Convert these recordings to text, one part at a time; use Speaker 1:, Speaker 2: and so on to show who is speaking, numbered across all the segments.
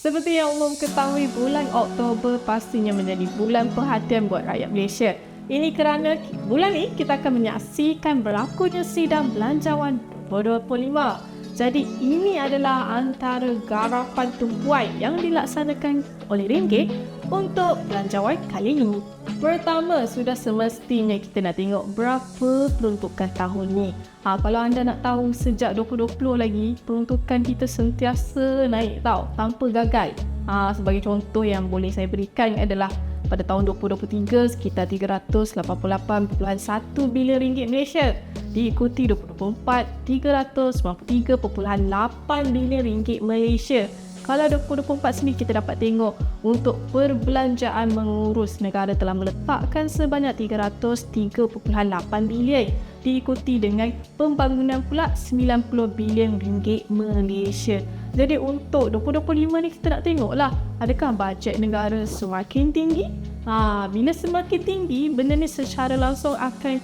Speaker 1: Seperti yang umum ketahui, bulan Oktober pastinya menjadi bulan perhatian buat rakyat Malaysia. Ini kerana bulan ini kita akan menyaksikan berlakunya sidang belanjawan 2025. Jadi ini adalah antara garapan tumpuan yang dilaksanakan oleh Ringgit untuk belanjawan kali ini. Pertama, sudah semestinya kita nak tengok berapa peruntukan tahun ni. Kalau anda nak tahu, sejak 2020 lagi, peruntukan kita sentiasa naik tau, tanpa gagal. Sebagai contoh yang boleh saya berikan adalah pada tahun 2023 sekitar 388.1 bilion ringgit Malaysia, diikuti 2024 393.8 bilion ringgit Malaysia. Kalau 2024 sini kita dapat tengok untuk perbelanjaan mengurus negara telah meletakkan sebanyak 303.8 bilion, diikuti dengan pembangunan pula 90 bilion ringgit Malaysia. Jadi untuk 2025 ni kita nak tengoklah, adakah bajet negara semakin tinggi? Bila semakin tinggi, benda ni secara langsung akan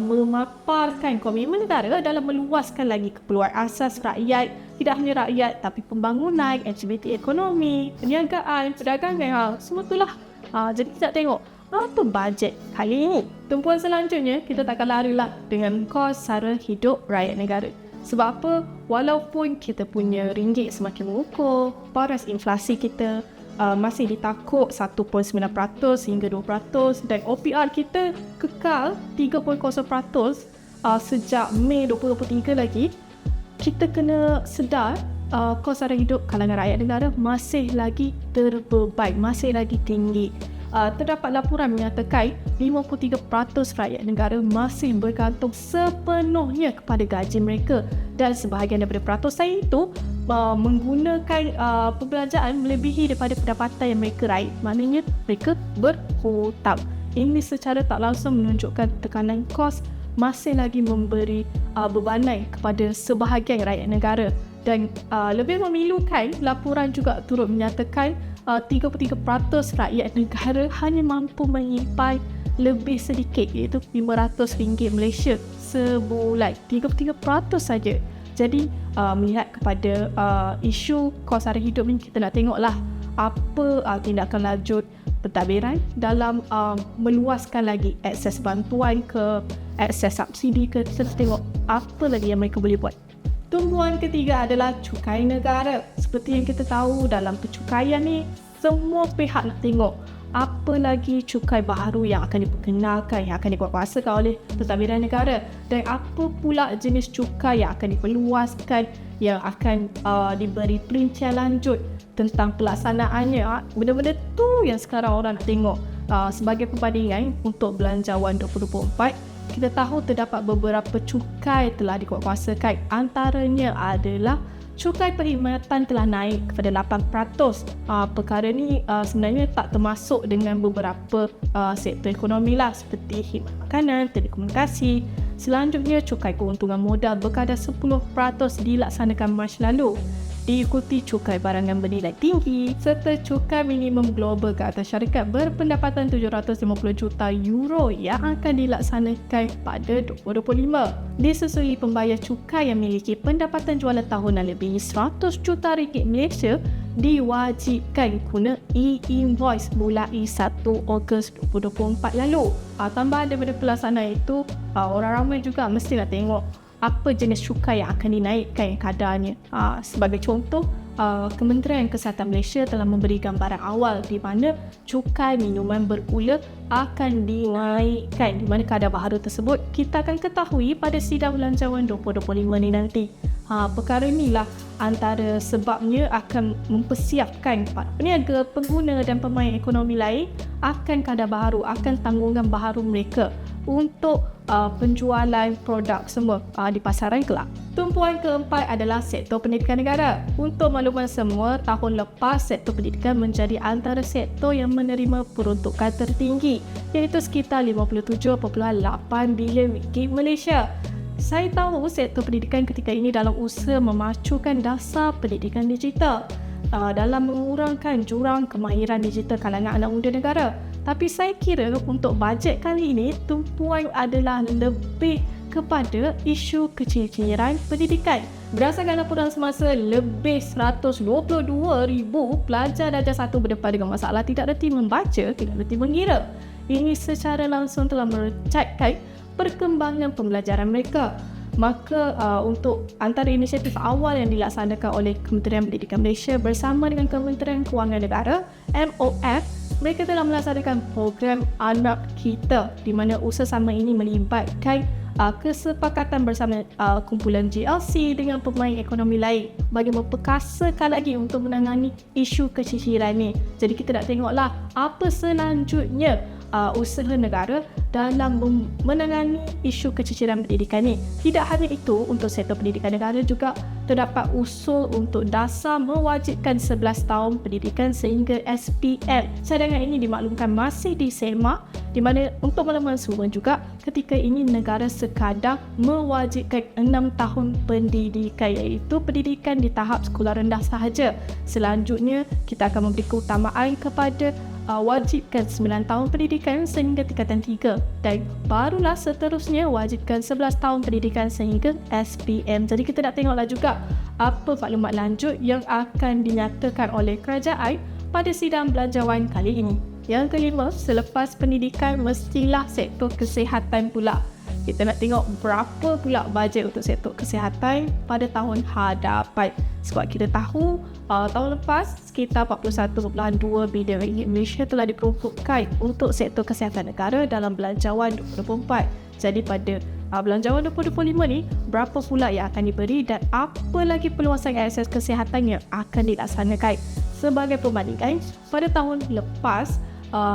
Speaker 1: memaparkan komitmen negara dalam meluaskan lagi keperluan asas rakyat, tidak hanya rakyat tapi pembangunan, aktiviti ekonomi, perniagaan, perdagangan, semua itulah. Jadi kita tengok apa bajet kali ini. Tumpuan selanjutnya, kita takkan larilah dengan kos sara hidup rakyat negara. Sebab apa? Walaupun kita punya ringgit semakin mengukuh, paras inflasi kita masih ditakut 1.9% hingga 2% dan OPR kita kekal 3.0% sejak Mei 2023 lagi. Kita kena sedar kos sara hidup kalangan rakyat negara masih lagi terbeban, masih lagi tinggi. Terdapat laporan menyatakan 53% rakyat negara masih bergantung sepenuhnya kepada gaji mereka, dan sebahagian daripada peratusan itu menggunakan perbelanjaan melebihi daripada pendapatan yang mereka raih. Maknanya mereka berhutang. Ini secara tak langsung menunjukkan tekanan kos masih lagi memberi bebanan kepada sebahagian rakyat negara. Dan lebih memilukan, laporan juga turut menyatakan 33% rakyat negara hanya mampu menyimpan lebih sedikit, iaitu RM500 Malaysia sebulan. 33% saja. Jadi melihat kepada isu kos sara hidup ni, kita nak tengoklah apa tindakan lanjut pentadbiran dalam meluaskan lagi akses bantuan ke, akses subsidi ke. Kita tengok apa lagi yang mereka boleh buat. Tumpuan ketiga adalah cukai negara. Seperti yang kita tahu, dalam pencukaian ni semua pihak nak tengok apa lagi cukai baharu yang akan diperkenalkan, yang akan dikuatkuasakan oleh pentadbiran negara, dan apa pula jenis cukai yang akan diperluaskan, yang akan diberi perincian lanjut tentang pelaksanaannya. Benda-benda tu yang sekarang orang nak tengok. Sebagai perbandingan untuk belanjawan 2024, kita tahu terdapat beberapa cukai telah dikuatkuasakan. Antaranya adalah cukai perkhidmatan telah naik kepada 8%. Perkara ni sebenarnya tak termasuk dengan beberapa sektor ekonomi lah, seperti khidmat makanan, telekomunikasi. Selanjutnya, cukai keuntungan modal berkadar 10% dilaksanakan Mac lalu, diikuti cukai barangan bernilai tinggi serta cukai minimum global ke atas syarikat berpendapatan 750 juta euro yang akan dilaksanakan pada 2025. Disusui pembayar cukai yang memiliki pendapatan jualan tahunan lebih 100 juta ringgit Malaysia diwajibkan guna e-invoice mulai 1 Ogos 2024 lalu. Tambahan daripada pelaksanaan itu, orang ramai juga mesti nak tengok apa jenis cukai yang akan dinaikkan kadarnya. Sebagai contoh, Kementerian Kesihatan Malaysia telah memberi gambaran awal di mana cukai minuman bergula akan dinaikkan, di mana kadar baharu tersebut kita akan ketahui pada sidang belanjawan 2025 ni nanti. Perkara inilah antara sebabnya akan mempersiapkan para peniaga, pengguna dan pemain ekonomi lain akan kadar baharu, akan tanggungan baharu mereka untuk penjualan produk semua di pasaran kelak. Tumpuan keempat adalah sektor pendidikan negara. Untuk makluman semua, tahun lepas sektor pendidikan menjadi antara sektor yang menerima peruntukan tertinggi, iaitu sekitar 57.8 bilion ringgit Malaysia. Saya tahu sektor pendidikan ketika ini dalam usaha memacukan dasar pendidikan digital, dalam mengurangkan jurang kemahiran digital kalangan anak muda negara. Tapi saya kira untuk bajet kali ini, tumpuan adalah lebih kepada isu kecil-kecilan pendidikan. Berdasarkan laporan semasa, lebih 122,000 pelajar darjah 1 berdepan dengan masalah tidak reti membaca, tidak reti mengira. Ini secara langsung telah merecatkan perkembangan pembelajaran mereka. Maka untuk antara inisiatif awal yang dilaksanakan oleh Kementerian Pendidikan Malaysia bersama dengan Kementerian Kewangan Negara MOF, mereka telah melaksanakan program Anak Kita, di mana usaha sama ini melibatkan kesepakatan bersama kumpulan GLC dengan pemain ekonomi lain bagi memperkasakan lagi untuk menangani isu keciciran ni. Jadi kita nak tengoklah apa selanjutnya usaha negara dalam menangani isu keciciran pendidikan ni. Tidak hanya itu, untuk sektor pendidikan negara juga terdapat usul untuk dasar mewajibkan 11 tahun pendidikan sehingga SPM. Cadangan ini dimaklumkan masih disemak, di mana untuk makluman semua juga ketika ini negara sekadar mewajibkan 6 tahun pendidikan, iaitu pendidikan di tahap sekolah rendah sahaja. Selanjutnya kita akan memberi keutamaan kepada wajibkan 9 tahun pendidikan sehingga tingkatan 3 dan barulah seterusnya wajibkan 11 tahun pendidikan sehingga SPM. Jadi kita nak tengoklah juga apa maklumat lanjut yang akan dinyatakan oleh kerajaan pada sidang belanjawan kali ini. Yang kelima, selepas pendidikan mestilah sektor kesihatan pula. Kita nak tengok berapa pula bajet untuk sektor kesihatan pada tahun hadapan. Sebab kita tahu tahun lepas sekitar 41.2 bilion ringgit Malaysia telah diperuntukkan untuk sektor kesihatan negara dalam belanjawan 2024. Jadi pada belanjawan 2025 ni, berapa pula yang akan diberi dan apa lagi perluasan akses kesihatan yang akan dilaksanakan. Sebagai perbandingan, pada tahun lepas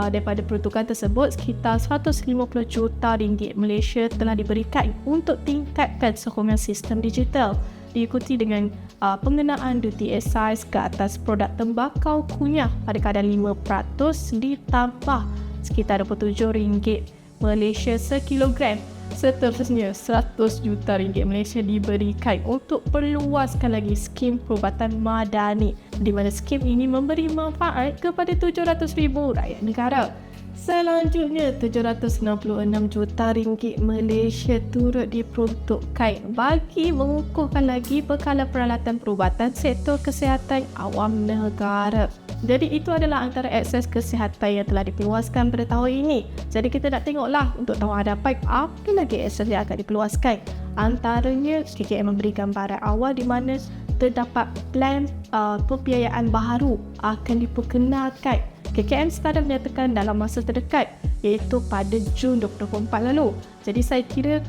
Speaker 1: daripada peruntukan tersebut, sekitar 150 juta ringgit Malaysia telah diberikan untuk tingkatkan sokongan sistem digital, diikuti dengan pengenaan duty excise ke atas produk tembakau kunyah pada kadar 5% ditambah sekitar 27 ringgit Malaysia sekilogram. Seterusnya, 100 juta ringgit Malaysia diberikan untuk perluaskan lagi skim perubatan madani, di mana skim ini memberi manfaat kepada 700,000 rakyat negara. Selanjutnya, 766 juta ringgit Malaysia turut diperuntukkan bagi mengukuhkan lagi bekalan peralatan perubatan sektor kesihatan awam negara. Jadi itu adalah antara akses kesihatan yang telah diperluaskan pada tahun ini. Jadi kita nak tengoklah untuk tahun hadapan apa lagi akses yang akan diperluaskan. Antaranya, KKM memberi gambaran awal di mana terdapat plan pembiayaan baharu akan diperkenalkan. KKM sekadar menyatakan dalam masa terdekat, iaitu pada Jun 2024 lalu. Jadi saya kira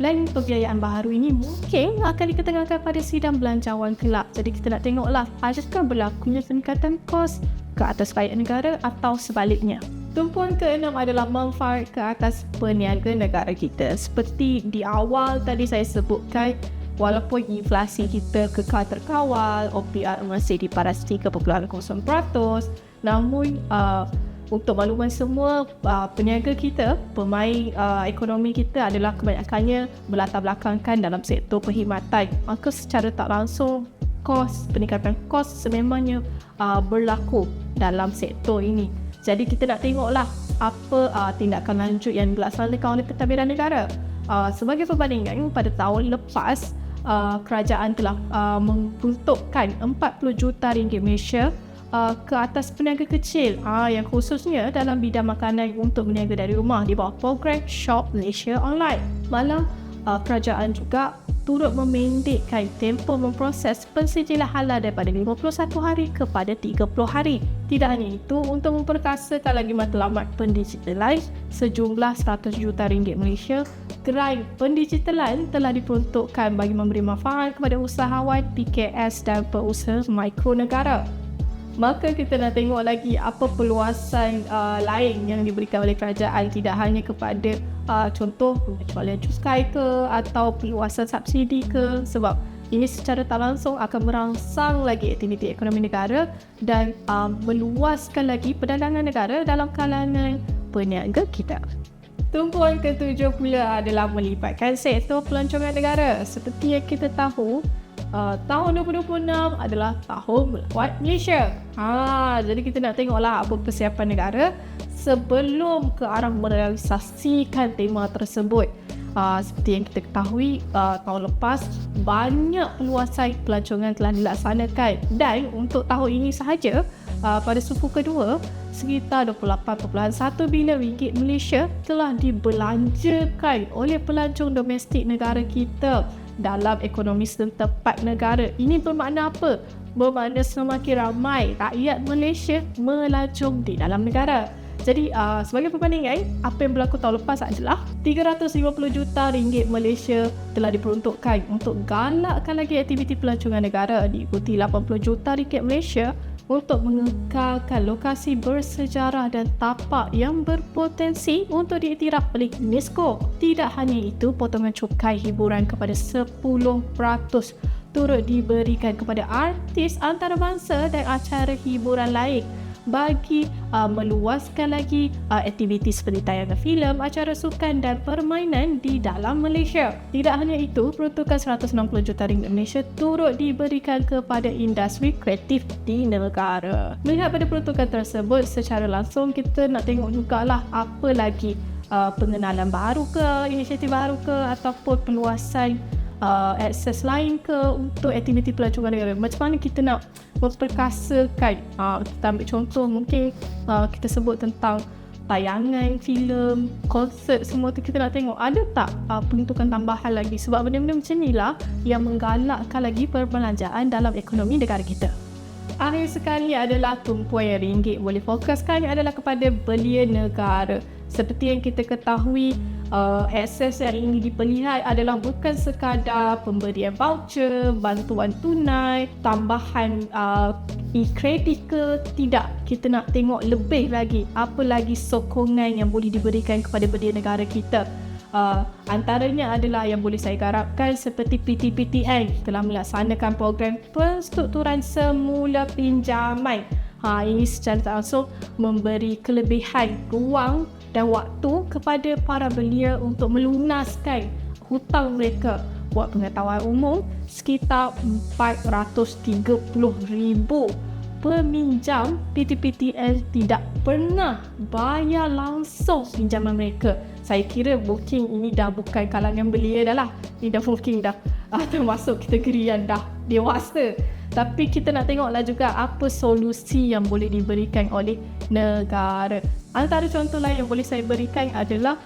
Speaker 1: plan pembiayaan baharu ini mungkin akan diketengahkan pada sidang belanjawan kelak. Jadi kita nak tengoklah adakah berlakunya peningkatan kos ke atas rakyat negara atau sebaliknya. Tumpuan keenam adalah manfaat ke atas peniaga negara kita. Seperti di awal tadi saya sebutkan, walaupun inflasi kita kekal terkawal, OPR masih di paras 3.0%, namun untuk makluman semua, peniaga kita, pemain ekonomi kita adalah kebanyakannya berlatar belakangkan dalam sektor perkhidmatan. Maka secara tak langsung, peningkatan kos sememangnya berlaku dalam sektor ini. Jadi kita nak tengoklah apa tindakan lanjut yang dilaksanakan oleh pentadbiran negara. Sebagai perbandingan, pada tahun lepas, kerajaan telah memperuntukkan 40 juta ringgit Malaysia ke atas peniaga kecil yang khususnya dalam bidang makanan untuk berniaga dari rumah di bawah program Shop Malaysia Online. Malah kerajaan juga turut memendekkan tempoh memproses pensijilan halal daripada 51 hari kepada 30 hari. Tidak hanya itu, untuk memperkasakan lagi matlamat pendigitalan sejumlah 100 juta ringgit Malaysia, gerai pendigitalan telah diperuntukkan bagi memberi manfaat kepada usahawan, PKS dan pengusaha mikro negara. Maka kita nak tengok lagi apa perluasan lain yang diberikan oleh kerajaan, tidak hanya kepada contoh pengecualian cukai ke atau perluasan subsidi ke, sebab ini secara tak langsung akan merangsang lagi aktiviti ekonomi negara dan meluaskan lagi perdagangan negara dalam kalangan peniaga kita. Tumpuan ke-7 pula adalah melibatkan sektor pelancongan negara. Seperti yang kita tahu, tahun 2026 adalah tahun melawat Malaysia. Jadi kita nak tengoklah apa persiapan negara sebelum ke arah merealisasikan tema tersebut. Seperti yang kita ketahui, tahun lepas banyak peluasan pelancongan telah dilaksanakan, dan untuk tahun ini sahaja pada suku kedua sekitar 28.1 bilion ringgit Malaysia telah dibelanjakan oleh pelancong domestik negara kita dalam ekonomi setempat negara. Ini bermakna apa? Bermakna semakin ramai rakyat Malaysia melancong di dalam negara. Jadi sebagai perbandingan, apa yang berlaku tahun lepas adalah 350 juta ringgit Malaysia telah diperuntukkan untuk galakkan lagi aktiviti pelancongan negara, diikuti 80 juta ringgit Malaysia untuk mengekalkan lokasi bersejarah dan tapak yang berpotensi untuk diiktiraf oleh UNESCO. Tidak hanya itu, potongan cukai hiburan kepada 10% turut diberikan kepada artis antarabangsa dan acara hiburan lain bagi meluaskan lagi aktiviti seperti tayangan filem, acara sukan dan permainan di dalam Malaysia. Tidak hanya itu, peruntukan 160 juta ringgit Malaysia turut diberikan kepada industri kreatif di negara. Melihat pada peruntukan tersebut, secara langsung kita nak tengok jugalah apa lagi pengenalan baru ke, inisiatif baru ke, ataupun peluasan akses lain ke untuk aktiviti pelancongan negara. Macam mana kita nak memperkasakan, kita ambil contoh mungkin kita sebut tentang tayangan, filem, konsert, semua tu kita nak tengok ada tak peruntukan tambahan lagi, sebab benda-benda macam ni lah yang menggalakkan lagi perbelanjaan dalam ekonomi negara kita. Akhir sekali adalah tumpuan ringgit boleh fokuskan adalah kepada belia negara. Seperti yang kita ketahui, akses yang ini diperlihat adalah bukan sekadar pemberian voucher, bantuan tunai, tambahan e-kredit ke, tidak. Kita nak tengok lebih lagi, apa lagi sokongan yang boleh diberikan kepada belia negara kita. Antaranya adalah yang boleh saya garapkan seperti PTPTN telah melaksanakan program penstrukturan semula pinjaman. Ini secara tak langsung memberi kelebihan ruang dan waktu kepada para belia untuk melunaskan hutang mereka. Buat pengetahuan umum, sekitar 430,000 peminjam PTPTN tidak pernah bayar langsung pinjaman mereka. Saya kira mungkin ini dah bukan kalangan belia dah lah. Ini dah mungkin dah termasuk kategori yang dah dewasa. Tapi kita nak tengoklah juga apa solusi yang boleh diberikan oleh negara. Antara contoh lain yang boleh saya berikan adalah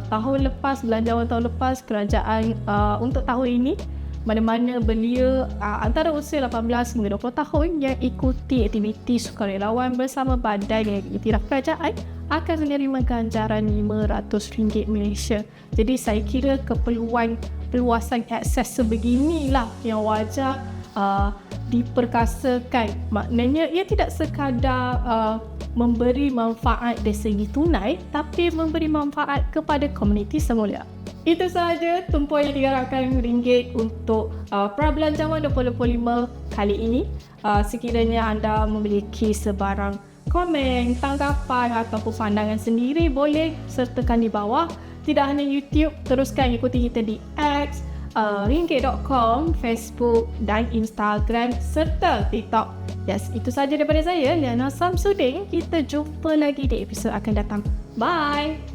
Speaker 1: tahun lepas, belanjawan tahun lepas, kerajaan untuk tahun ini, mana-mana belia antara usia 18 hingga 20 tahun yang ikuti aktiviti sukarelawan bersama badan yang iktiraf kerajaan akan menerima ganjaran RM500 Malaysia. Jadi saya kira keperluan peluasan akses sebeginilah yang wajar diperkasakan. Maknanya ia tidak sekadar memberi manfaat dari segi tunai, tapi memberi manfaat kepada komuniti semula. Itu sahaja tumpuan yang digarapkan ringgit untuk prabelanjawan 2025 kali ini. Sekiranya anda memiliki sebarang komen, tanggapan ataupun pandangan sendiri, boleh sertakan di bawah. Tidak hanya YouTube, teruskan ikuti kita di X, ringgit.com, Facebook dan Instagram serta TikTok. Yes, itu sahaja daripada saya, Liana Samsudin. Kita jumpa lagi di episod akan datang. Bye!